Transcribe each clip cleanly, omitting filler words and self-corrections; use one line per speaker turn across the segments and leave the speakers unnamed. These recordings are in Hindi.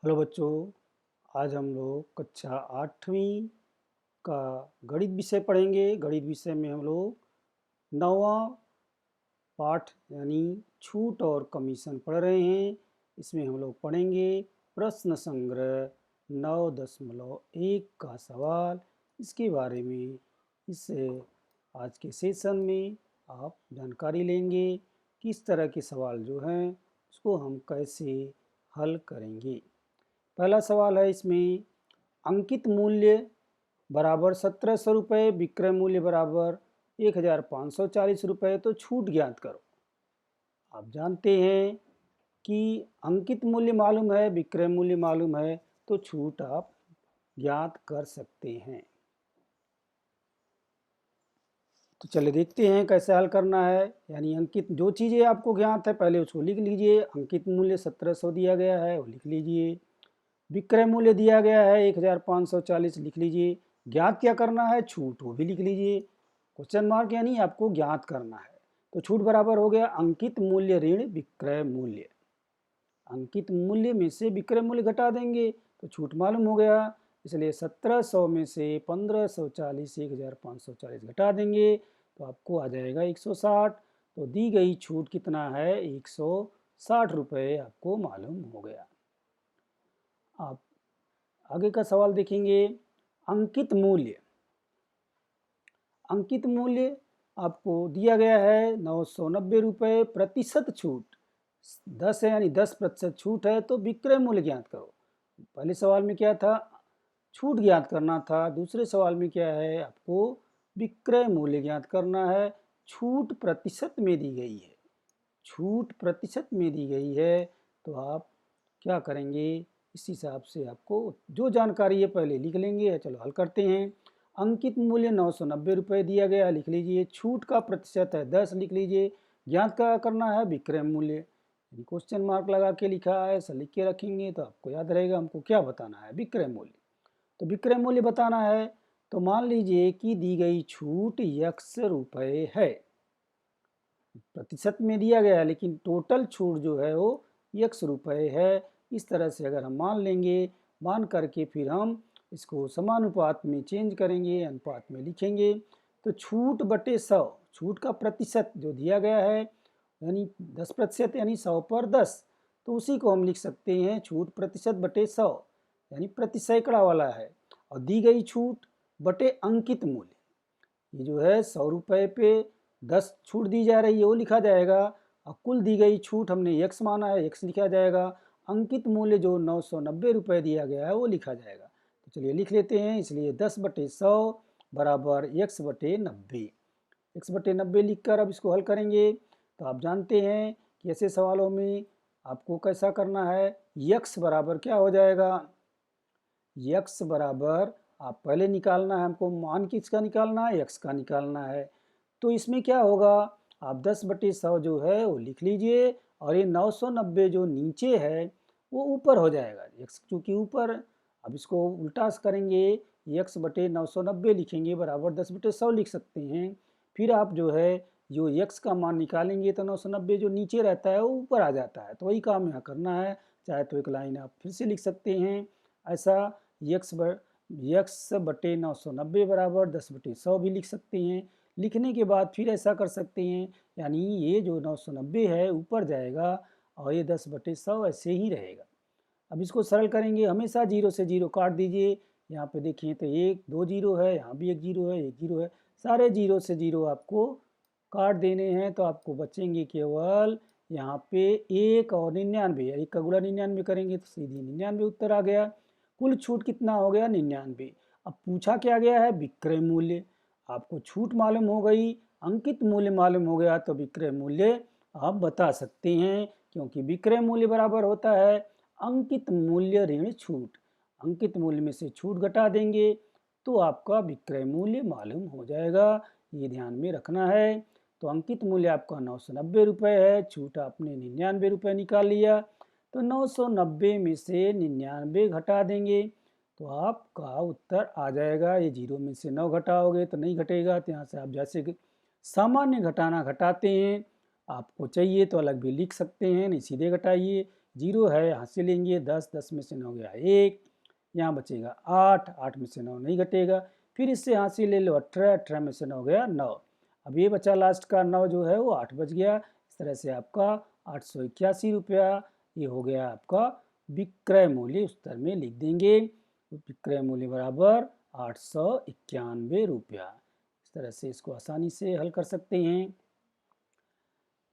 हेलो बच्चों, आज हम लोग कक्षा 8वीं का गणित विषय पढ़ेंगे। गणित विषय में हम लोग 9वां पाठ यानी छूट और कमीशन पढ़ रहे हैं। इसमें हम लोग पढ़ेंगे प्रश्न संग्रह 9.1 का सवाल। इसके बारे में इस आज के सेशन में आप जानकारी लेंगे। किस तरह के सवाल जो हैं उसको हम कैसे हल करेंगे। पहला सवाल है इसमें अंकित मूल्य बराबर 1700 रुपये, विक्रय मूल्य बराबर 1540 रुपये, तो छूट ज्ञात करो। आप जानते हैं कि अंकित मूल्य मालूम है, विक्रय मूल्य मालूम है, तो छूट आप ज्ञात कर सकते हैं। तो चलिए देखते हैं कैसे हल करना है। यानी अंकित जो चीज़ें आपको ज्ञात है पहले उसको लिख लीजिए। अंकित मूल्य 1700 दिया गया है वो लिख लीजिए। विक्रय मूल्य दिया गया है 1540 लिख लीजिए। ज्ञात क्या करना है, छूट, वो भी लिख लीजिए। क्वेश्चन मार्क यानी आपको ज्ञात करना है। तो छूट बराबर हो गया अंकित मूल्य ऋण विक्रय मूल्य। अंकित मूल्य में से विक्रय मूल्य घटा देंगे तो छूट मालूम हो गया। इसलिए 1700 में से 1540 1540 घटा देंगे तो आपको आ जाएगा 160। तो दी गई छूट कितना है, 160 रुपये आपको मालूम हो गया। आप आगे का सवाल देखेंगे। अंकित मूल्य, अंकित मूल्य आपको दिया गया है 990 रुपये, प्रतिशत छूट 10 है यानी 10% छूट है, तो विक्रय मूल्य ज्ञात करो। पहले सवाल में क्या था, छूट ज्ञात करना था। दूसरे सवाल में क्या है, आपको विक्रय मूल्य ज्ञात करना है। छूट प्रतिशत में दी गई है, छूट प्रतिशत में दी गई है, तो आप क्या करेंगे, इस हिसाब से आपको जो जानकारी है पहले लिख लेंगे। चलो हल करते हैं। अंकित मूल्य 990 रुपये दिया गया, लिख लीजिए। छूट का प्रतिशत है 10, लिख लीजिए। ज्ञात क्या करना है, विक्रय मूल्य। क्वेश्चन मार्क लगा के लिखा है, ऐसा लिख के रखेंगे तो आपको याद रहेगा हमको क्या बताना है, विक्रय मूल्य। तो विक्रय मूल्य बताना है तो मान लीजिए कि दी गई छूट x रुपये है। प्रतिशत में दिया गया है लेकिन टोटल छूट जो है वो x रुपये है। इस तरह से अगर हम मान लेंगे, मान करके फिर हम इसको समानुपात में चेंज करेंगे, अनुपात में लिखेंगे। तो छूट बटे 100, छूट का प्रतिशत जो दिया गया है यानी 10% यानी 100 पर 10, तो उसी को हम लिख सकते हैं छूट प्रतिशत बटे 100 यानी प्रति सैकड़ा वाला है। और दी गई छूट बटे अंकित मूल्य, ये जो है 100 रुपये पे 10 छूट दी जा रही है वो लिखा जाएगा। और कुल दी गई छूट हमने x माना है, x लिखा जाएगा। अंकित मूल्य जो 990 रुपये दिया गया है वो लिखा जाएगा। तो चलिए लिख लेते हैं। इसलिए 10/100 बराबर x बटे 90। x बटे 90 लिख कर अब इसको हल करेंगे। तो आप जानते हैं कि ऐसे सवालों में आपको कैसा करना है, x बराबर क्या हो जाएगा, x बराबर आप पहले निकालना है, हमको मान किसका निकालना है, x का निकालना है। तो इसमें क्या होगा, आप 10/100 जो है वो लिख लीजिए और ये 990 जो नीचे है वो ऊपर हो जाएगा। x चूँकि ऊपर, अब इसको उल्टा करेंगे, x बटे 990 लिखेंगे बराबर 10/100 लिख सकते हैं। फिर आप जो है जो x का मान निकालेंगे तो 990 जो नीचे रहता है वो ऊपर आ जाता है। तो वही काम यहाँ करना है। चाहे तो एक लाइन आप फिर से लिख सकते हैं ऐसा, x बटे 990 बराबर 10/100 भी लिख सकते हैं। लिखने के बाद फिर ऐसा कर सकते हैं, यानी ये जो 990 है ऊपर जाएगा और ये 10/100 ऐसे ही रहेगा। अब इसको सरल करेंगे, हमेशा 0 से 0 काट दीजिए। यहाँ पे देखिए तो 1 2 जीरो है, यहाँ भी 1 जीरो है, 1 जीरो है, सारे 0 से 0 आपको काट देने हैं। तो आपको बचेंगे केवल यहाँ पे 1 और 99। 1 का गुणा 99 करेंगे तो सीधी 99 उत्तर आ गया। कुल छूट कितना हो गया, 99। अब पूछा क्या गया है, विक्रय मूल्य। आपको छूट मालूम हो गई, अंकित मूल्य मालूम हो गया, तो विक्रय मूल्य आप बता सकते हैं, क्योंकि विक्रय मूल्य बराबर होता है अंकित मूल्य ऋण छूट। अंकित मूल्य में से छूट घटा देंगे तो आपका विक्रय मूल्य मालूम हो जाएगा। ये ध्यान में रखना है। तो अंकित मूल्य आपका 990 रुपये है, छूट आपने 99 रुपये निकाल लिया। तो 990 में से 99 घटा देंगे तो आपका उत्तर आ जाएगा। ये 0 में से 9 घटाओगे तो नहीं घटेगा, तो यहाँ से आप जैसे कि सामान्य घटाना घटाते हैं, आपको चाहिए तो अलग भी लिख सकते हैं, नहीं सीधे घटाइए। जीरो है, यहाँ से लेंगे 10, 10 में से 9 गया 1, यहाँ बचेगा 8, 8 में से 9 नहीं घटेगा, फिर इससे यहाँ से ले लो 18, 18 में से 9 गया 9। अब ये बचा लास्ट का 9 जो है वो 8 बच गया। इस तरह से आपका 881 रुपया ये हो गया आपका विक्रय मूल्य। उत्तर में लिख देंगे विक्रय मूल्य बराबर 891 रुपया। इस तरह से इसको आसानी से हल कर सकते हैं।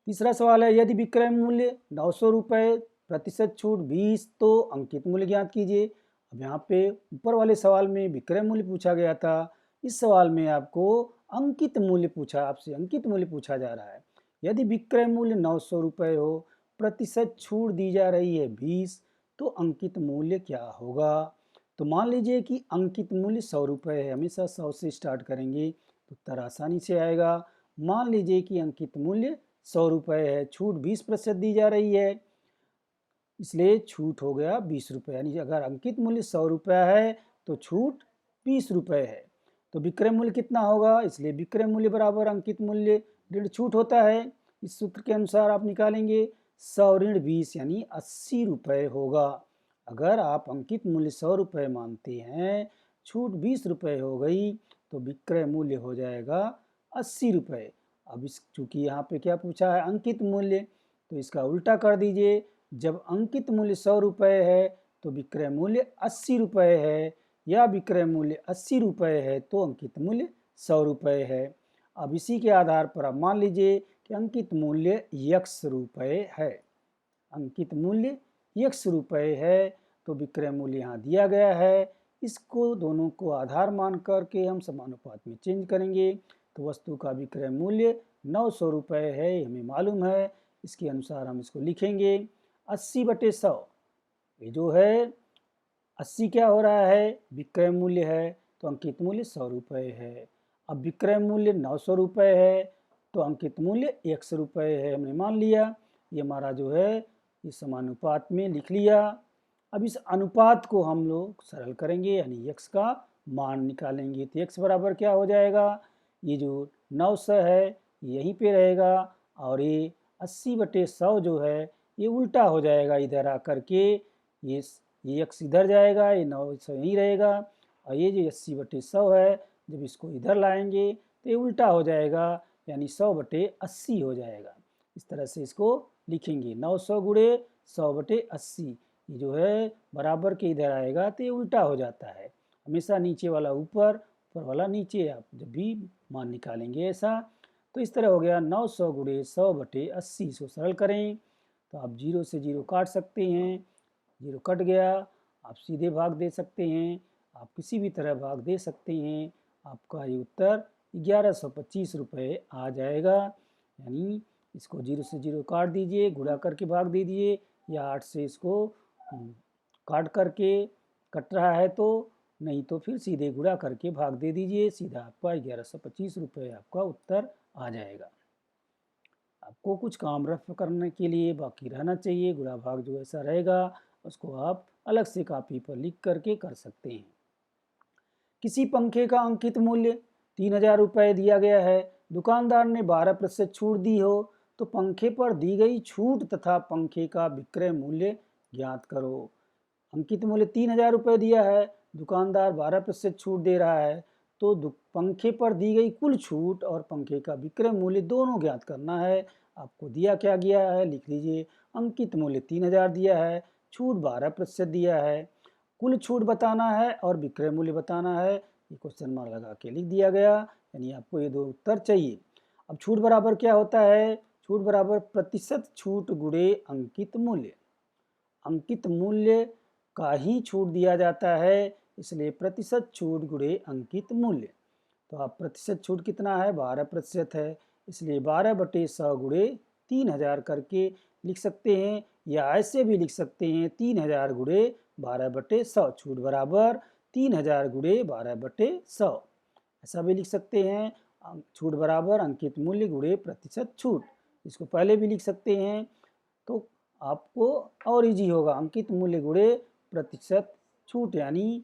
तीसरा सवाल है, यदि विक्रय मूल्य 900 रुपये, प्रतिशत छूट 20, तो अंकित मूल्य ज्ञात कीजिए। अब यहाँ पे ऊपर वाले सवाल में विक्रय मूल्य पूछा गया था, इस सवाल में आपको अंकित मूल्य पूछा, आपसे अंकित मूल्य पूछा जा रहा है। यदि विक्रय मूल्य 900 रुपये हो, प्रतिशत छूट दी जा रही है 20, तो अंकित मूल्य क्या होगा। तो मान लीजिए कि अंकित मूल्य 100 रुपये है, हमेशा 100 से स्टार्ट करेंगे तो उत्तर आसानी से आएगा। मान लीजिए कि अंकित मूल्य 100 रुपये है, छूट 20% दी जा रही है, इसलिए छूट हो गया 20 रुपये। यानी अगर अंकित मूल्य 100 रुपया है तो छूट 20 रुपये है, तो विक्रय मूल्य कितना होगा। इसलिए विक्रय मूल्य बराबर अंकित मूल्य ऋण छूट होता है। इस सूत्र के अनुसार आप निकालेंगे 100 ऋण 20 यानी 80 रुपये होगा। अगर आप अंकित मूल्य 100 रुपये मानते हैं, छूट 20 रुपये हो गई, तो विक्रय मूल्य हो जाएगा 80 रुपये। अब इस चूँकि यहाँ पे क्या पूछा है अंकित मूल्य, तो इसका उल्टा कर दीजिए। जब अंकित मूल्य 100 रुपये है तो विक्रय मूल्य 80 रुपये है, या विक्रय मूल्य 80 रुपये है तो अंकित मूल्य 100 रुपये है। अब इसी के आधार पर आप मान लीजिए कि अंकित मूल्य x रुपये है, अंकित मूल्य x रुपये है, तो विक्रय मूल्य यहाँ दिया गया है। इसको दोनों को आधार मान करके हम समानुपात में चेंज करेंगे, तो वस्तु का विक्रय मूल्य 900 रुपये है, हमें मालूम है। इसके अनुसार हम इसको लिखेंगे 80/100। ये जो है 80 क्या हो रहा है विक्रय मूल्य है, तो अंकित मूल्य 100 रुपये है। अब विक्रय मूल्य 900 रुपये है, तो अंकित मूल्य x रुपये है, हमने मान लिया। ये हमारा जो है इस समानुपात में लिख लिया। अब इस अनुपात को हम लोग सरल करेंगे, यानी x का मान निकालेंगे। तो x बराबर क्या हो जाएगा, ये जो 900 है यहीं पे रहेगा, और ये 80/100 जो है ये उल्टा हो जाएगा इधर आकर के। ये x इधर जाएगा, ये 900 यहीं रहेगा, और ये जो 80/100 है जब इसको इधर लाएंगे तो ये उल्टा हो जाएगा, यानी 100/80 हो जाएगा। इस तरह से इसको लिखेंगे 900 गुणे 100/80। ये जो है बराबर के इधर आएगा तो ये उल्टा हो जाता है, हमेशा नीचे वाला ऊपर, ऊपर वाला नीचे, आप जब भी मान निकालेंगे ऐसा। तो इस तरह हो गया 900 गुणे 100/80। इसको सरल करें तो आप 0 से 0 काट सकते हैं, 0 कट गया। आप सीधे भाग दे सकते हैं, आप किसी भी तरह भाग दे सकते हैं। आपका ये उत्तर 1125 रुपये आ जाएगा। यानी इसको 0 से 0 काट दीजिए, गुणा करके भाग दीजिए, या 8 से इसको काट करके कट रहा है तो, नहीं तो फिर सीधे गुणा करके भाग दे दीजिए, सीधा आपका 1125 रुपये आपका उत्तर आ जाएगा। आपको कुछ काम रफ करने के लिए बाकी रहना चाहिए, गुणा भाग जो ऐसा रहेगा उसको आप अलग से कॉपी पर लिख करके कर सकते हैं। किसी पंखे का अंकित मूल्य 3000 रुपये दिया गया है, दुकानदार ने 12% छूट दी हो, तो पंखे पर दी गई छूट तथा पंखे का विक्रय मूल्य ज्ञात करो। अंकित मूल्य 3000 रुपये दिया है, दुकानदार 12% छूट दे रहा है, तो पंखे पर दी गई कुल छूट और पंखे का विक्रय मूल्य दोनों ज्ञात करना है। आपको दिया क्या गया है लिख लीजिए, अंकित मूल्य 3000 दिया है, छूट 12% दिया है, कुल छूट बताना है और विक्रय मूल्य बताना है। ये क्वेश्चन मार्क लगा के लिख दिया गया, यानी आपको ये दो उत्तर चाहिए। अब छूट बराबर क्या होता है, छूट बराबर प्रतिशत छूट गुणे अंकित मूल्य। अंकित मूल्य का ही छूट दिया जाता है, इसलिए प्रतिशत छूट गुणे अंकित मूल्य। तो आप प्रतिशत छूट कितना है 12% है, इसलिए 12/100 गुणे 3000 करके लिख सकते हैं, या ऐसे भी लिख सकते हैं 3000 गुणे 12/100। छूट बराबर 3000 गुणे 12/100, ऐसा भी लिख सकते हैं। छूट बराबर अंकित मूल्य गुणे प्रतिशत छूट, इसको पहले भी लिख सकते हैं, तो आपको और इजी होगा। अंकित मूल्य गुणे प्रतिशत छूट यानी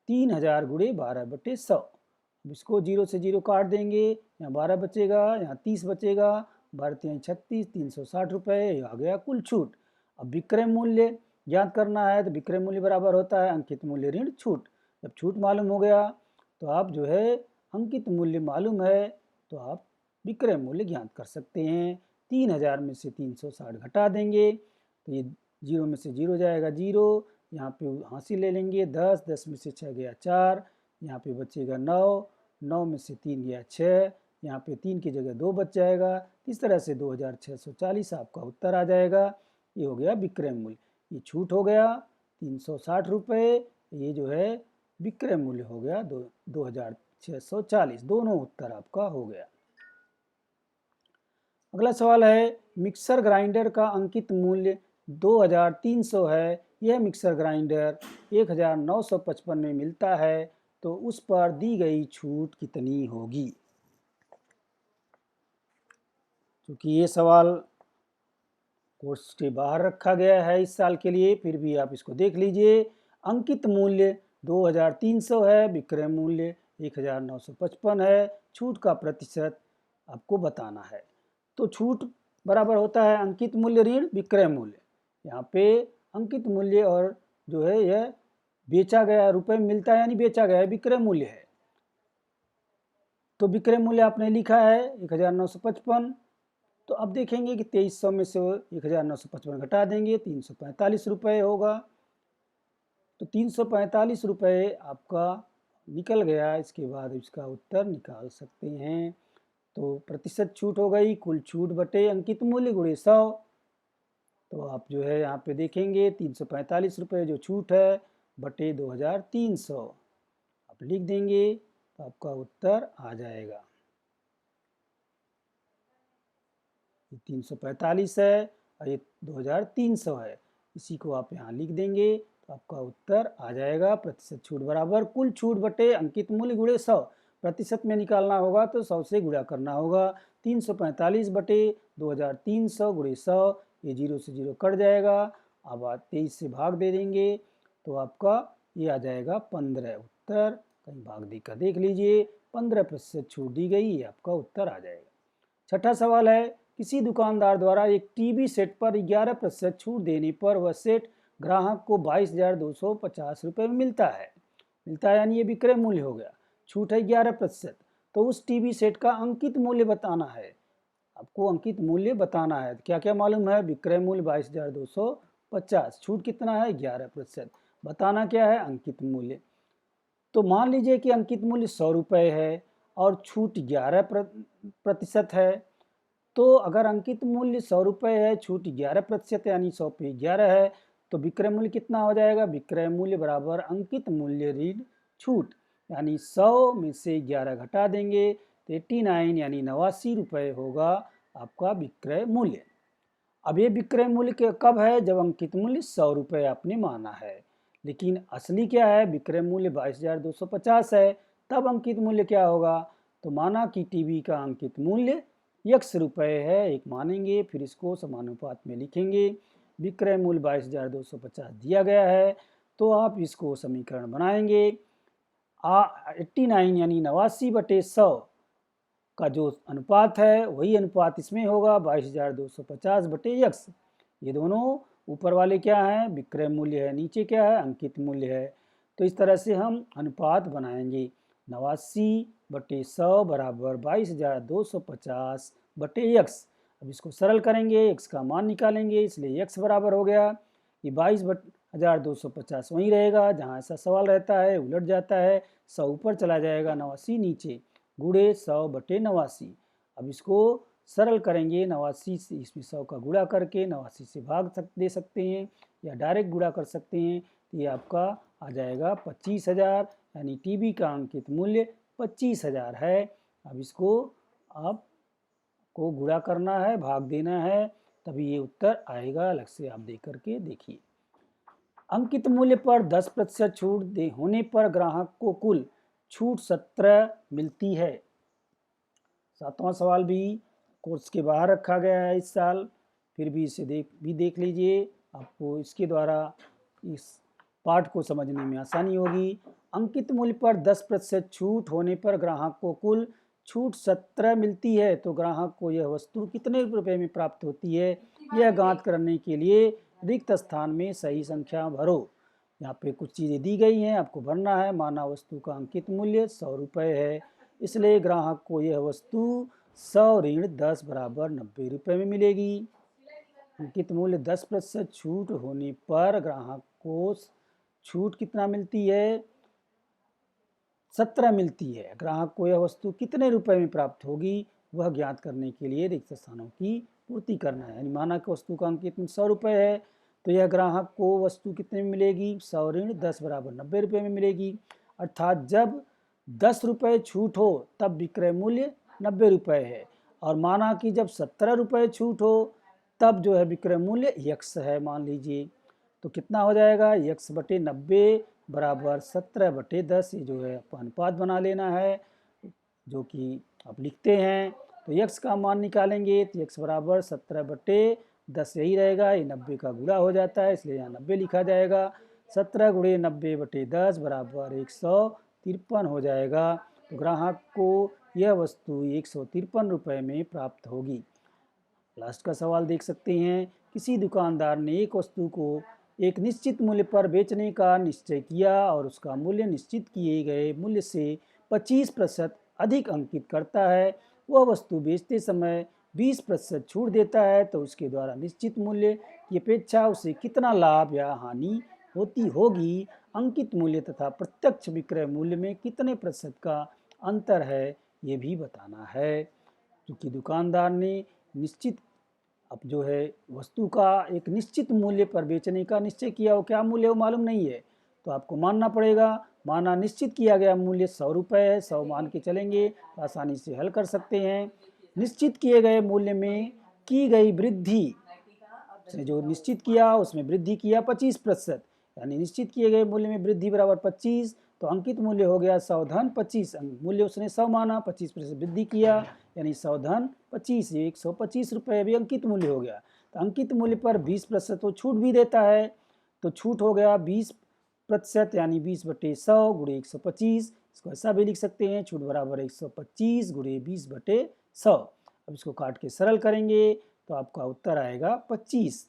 3000 गुणे 12/100। अब इसको 0 से 0 काट देंगे, यहाँ 12 बचेगा, यहाँ 30 बचेगा, 12×3 = 36, 360 रुपये आ गया कुल छूट। अब विक्रय मूल्य ज्ञात करना है तो विक्रय मूल्य बराबर होता है अंकित मूल्य ऋण छूट। जब छूट मालूम हो गया तो आप जो है अंकित मूल्य मालूम है तो आप विक्रय मूल्य ज्ञात कर सकते हैं। 3000 में से 360 घटा देंगे तो ये 0 में से 0 जाएगा 0, यहाँ पे हासिल ले लेंगे 10, 10 में से 6 गया 4, यहाँ पे बचेगा 9, 9 में से 3 गया 6, यहाँ पे 3 की जगह 2 बच जाएगा। इस तरह से 2640 आपका उत्तर आ जाएगा। ये हो गया विक्रय मूल्य, ये छूट हो गया 360 रुपये, ये जो है विक्रय मूल्य हो गया 2640। दोनों उत्तर आपका हो गया। अगला सवाल है मिक्सर ग्राइंडर का अंकित मूल्य 2300 है। यह मिक्सर ग्राइंडर 1955 में मिलता है तो उस पर दी गई छूट कितनी होगी। क्योंकि ये सवाल कोर्स के बाहर रखा गया है इस साल के लिए, फिर भी आप इसको देख लीजिए। अंकित मूल्य 2300 है, विक्रय मूल्य 1955 है, छूट का प्रतिशत आपको बताना है। तो छूट बराबर होता है अंकित मूल्य ऋण विक्रय मूल्य। यहाँ पे अंकित मूल्य और जो है यह बेचा गया रुपए में मिलता है यानी बेचा गया विक्रय मूल्य है। तो विक्रय मूल्य आपने लिखा है 1955। तो अब देखेंगे कि 2300 में से 1955 घटा देंगे 345 रुपये होगा। तो 345 रुपये आपका निकल गया। इसके बाद इसका उत्तर निकाल सकते हैं। तो प्रतिशत छूट हो गई कुल छूट बटे अंकित मूल्य गुणे 100। तो आप जो है यहाँ पे देखेंगे 345 रुपये जो छूट है बटे 2300 आप लिख देंगे तो आपका उत्तर आ जाएगा। 345 है और ये 2300 है, इसी को आप यहाँ लिख देंगे तो आपका उत्तर आ जाएगा। प्रतिशत छूट बराबर कुल छूट बटे अंकित मूल्य गुणे 100। प्रतिशत में निकालना होगा तो 100 से गुणा करना होगा। 345 बटे 2300 गुणे 100, ये 0 से 0 कट जाएगा। अब आप 23 से भाग दे देंगे तो आपका ये आ जाएगा 15 उत्तर। कहीं भाग देकर देख लीजिए, 15% छूट दी गई, ये आपका उत्तर आ जाएगा। छठा सवाल है किसी दुकानदार द्वारा एक टीवी सेट पर 11% छूट देने पर वह सेट ग्राहक को 22,250 रुपये में मिलता है यानी ये विक्रय मूल्य हो गया। छूट है 11%। तो उस टीवी सेट का अंकित मूल्य बताना है। आपको अंकित मूल्य बताना है। क्या क्या मालूम है? विक्रय मूल्य 22,250, छूट कितना है 11%, बताना क्या है अंकित मूल्य। तो मान लीजिए कि अंकित मूल्य 100 रुपये है और छूट 11% है। तो अगर अंकित मूल्य 100 रुपये है, छूट 11% यानी 100 पे 11 है, तो विक्रय मूल्य कितना हो जाएगा? विक्रय मूल्य बराबर अंकित मूल्य ऋण छूट, यानी 100 में से 11 घटा देंगे तो 89 यानी 89 रुपये होगा आपका विक्रय मूल्य। अब ये विक्रय मूल्य कब है? जब अंकित मूल्य 100 रुपये आपने माना है, लेकिन असली क्या है? विक्रय मूल्य 22,250 है। तब अंकित मूल्य क्या होगा? तो माना कि टीवी का अंकित मूल्य x रुपये है, एक मानेंगे, फिर इसको समानुपात में लिखेंगे। विक्रय मूल्य 22,250 दिया गया है तो आप इसको समीकरण बनाएंगे। 89 यानी 89 बटे 100 का जो अनुपात है वही अनुपात इसमें होगा 22,250 बटे x। ये दोनों ऊपर वाले क्या हैं? विक्रय मूल्य है, नीचे क्या है? अंकित मूल्य है। तो इस तरह से हम अनुपात बनाएंगे। 89 बटे 100 बराबर 22,250 बटे x। अब इसको सरल करेंगे, x का मान निकालेंगे, इसलिए x बराबर हो गया ये 22,250 वहीं रहेगा जहाँ ऐसा सवाल रहता है, उलट जाता है, 100 ऊपर चला जाएगा, 89 नीचे, गुणे 100 बटे 89। अब इसको सरल करेंगे, 89 से इसमें 100 का गुणा करके 89 से भाग दे सकते हैं या डायरेक्ट गुणा कर सकते हैं। तो ये आपका आ जाएगा 25,000, यानी टीवी का अंकित मूल्य 25,000 है। अब इसको आपको गुणा करना है, भाग देना है, तभी ये उत्तर आएगा। अलग से आप देख करके देखिए। अंकित मूल्य पर 10% छूट होने पर ग्राहक को कुल छूट 17 मिलती है। सातवां सवाल भी कोर्स के बाहर रखा गया है इस साल, फिर भी इसे देख लीजिए, आपको इसके द्वारा इस पाठ को समझने में आसानी होगी। अंकित मूल्य पर 10% छूट होने पर ग्राहक को कुल छूट 17 मिलती है तो ग्राहक को यह वस्तु कितने रुपए में प्राप्त होती है, यह ज्ञात करने के लिए रिक्त स्थान में सही संख्या भरो। यहाँ पे कुछ चीज़ें दी गई हैं, आपको भरना है। माना वस्तु का अंकित मूल्य 100 रुपये है, इसलिए ग्राहक को यह वस्तु 100 ऋण 10 बराबर 90 रुपये में मिलेगी। अंकित मूल्य 10% छूट होने पर ग्राहक को छूट कितना मिलती है? 17 मिलती है। ग्राहक को यह वस्तु कितने रुपए में प्राप्त होगी, वह ज्ञात करने के लिए रिक्त स्थानों की पूर्ति करना है। यानी माना कि वस्तु का अंकित मूल्य 100 रुपये है, तो यह ग्राहक को वस्तु कितने में मिलेगी? 100 ऋण 10 बराबर 90 रुपये में मिलेगी। अर्थात जब 10 रुपये छूट हो तब विक्रय मूल्य 90 रुपये है, और माना कि जब 17 रुपये छूट हो तब जो है विक्रय मूल्य x है, मान लीजिए। तो कितना हो जाएगा? x बटे 90 बराबर 17/10। ये जो है अनुपात बना लेना है, जो कि आप लिखते हैं। तो x का मान निकालेंगे तो x बराबर 17/10 यही रहेगा। ये 90 का गुणा हो जाता है, इसलिए यहाँ 90 लिखा जाएगा। 17 × 90/10 बराबर 153 हो जाएगा। तो ग्राहक को यह वस्तु 153 रुपये में प्राप्त होगी। लास्ट का सवाल देख सकते हैं। किसी दुकानदार ने एक वस्तु को एक निश्चित मूल्य पर बेचने का निश्चय किया और उसका मूल्य निश्चित किए गए मूल्य से 25% अधिक अंकित करता है। वह वस्तु बेचते समय 20% छूट देता है, तो उसके द्वारा निश्चित मूल्य की अपेक्षा उसे कितना लाभ या हानि होती होगी? अंकित मूल्य तथा प्रत्यक्ष विक्रय मूल्य में कितने प्रतिशत का अंतर है, ये भी बताना है। क्योंकि दुकानदार ने निश्चित अब जो है वस्तु का एक निश्चित मूल्य पर बेचने का निश्चय किया, वो क्या मूल्य वो मालूम नहीं है, तो आपको मानना पड़ेगा। माना निश्चित किया गया मूल्य 100 रुपये है, 100 मान के चलेंगे तो आसानी से हल कर सकते हैं। निश्चित किए गए मूल्य में की गई वृद्धि, उसने जो निश्चित किया उसमें वृद्धि किया 25%, यानी निश्चित किए गए मूल्य में वृद्धि बराबर 25, तो अंकित मूल्य हो गया 100 धन 25। मूल्य उसने 100 माना, 25% वृद्धि किया, यानी 100 धन 25, 125 रुपये भी अंकित मूल्य हो गया। तो अंकित मूल्य पर 20% तो छूट भी देता है, तो छूट हो गया 20%, यानी 20/100 × 125। इसको ऐसा भी लिख सकते हैं, छूट बराबर 125 × 20/100। अब इसको काट के सरल करेंगे तो आपका उत्तर आएगा 25।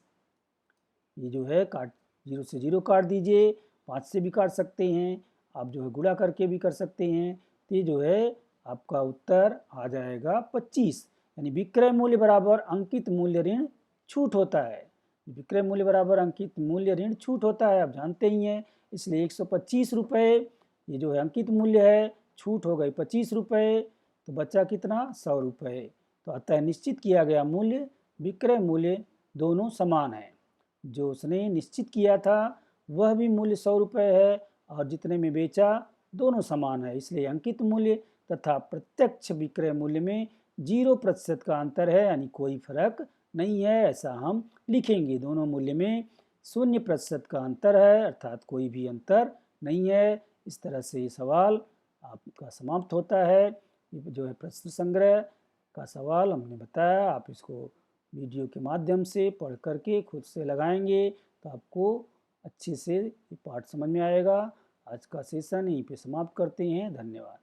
ये जो है 0 से 0 काट दीजिए, 5 से भी काट सकते हैं, आप जो है गुणा करके भी कर सकते हैं। तो ये जो है आपका उत्तर आ जाएगा 25। यानी विक्रय मूल्य बराबर अंकित मूल्य ऋण छूट होता है। विक्रय मूल्य बराबर अंकित मूल्य ऋण छूट होता है, आप जानते ही हैं। इसलिए 125 रुपये ये जो है अंकित मूल्य है, छूट हो गई 25 रुपये, तो बचा कितना? 100 रुपये। तो अतः निश्चित किया गया मूल्य विक्रय मूल्य दोनों समान है। जो उसने निश्चित किया था वह भी मूल्य 100 रुपये है, और जितने में बेचा दोनों समान है, इसलिए अंकित मूल्य तथा प्रत्यक्ष विक्रय मूल्य में 0% का अंतर है, यानी कोई फर्क नहीं है, ऐसा हम लिखेंगे। दोनों मूल्य में 0% का अंतर है, अर्थात कोई भी अंतर नहीं है। इस तरह से ये सवाल आपका समाप्त होता है। ये जो है प्रश्न संग्रह का सवाल हमने बताया, आप इसको वीडियो के माध्यम से पढ़ करके खुद से लगाएंगे तो आपको अच्छे से ये पाठ समझ में आएगा। आज का सेशन यहीं पे समाप्त करते हैं। धन्यवाद।